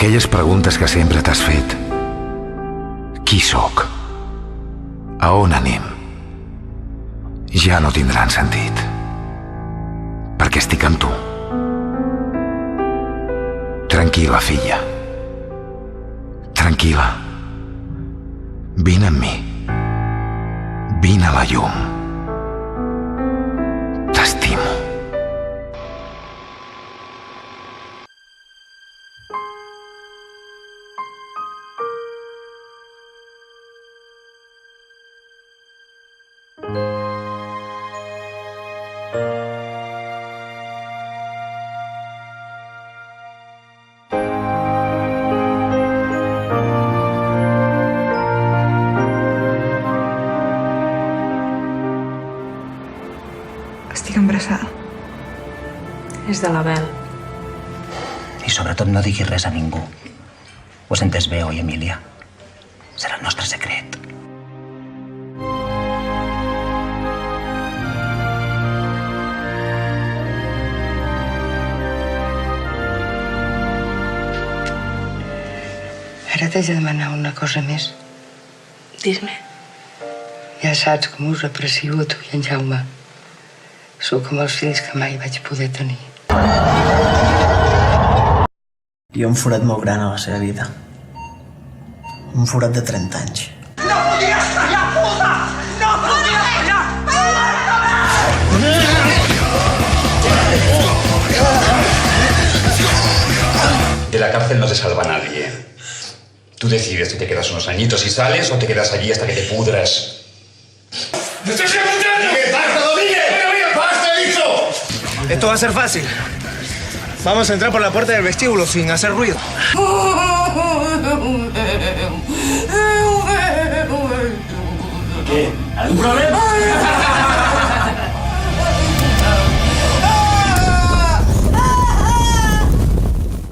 Aquelles preguntes que sempre t'has fet. Qui sóc? A on anem? Ja no tindran sentit. Perquè estic amb tu. Tranquil·la, filla. Tranquil·la. Vine amb mi. Vine a la llum. T'estimo. Estic embarassada. És de l'Abel. I sobretot no diguis res a ningú. Ho has entès bé, oi, Emília? Serà el nostre secret. Ara t'haig de demanar una cosa més. Dis-me. Ja saps com us aprecio a tu i en Jaume. Sou com els fills que mai vaig poder tenir. Hi ha un forat molt gran a la seva vida. Un forat de 30 anys. ¡No podías callar, puta! ¡No podías callar! De la cárcel no te salva nadie. Tú decides si te quedas unos añitos y sales o te quedas allí hasta que te pudras. ¡Me estás encontrando! ¡Que basta, Domínguez! ¡Basta, he dicho! Esto va a ser fácil. Vamos a entrar por la puerta del vestíbulo sin hacer ruido.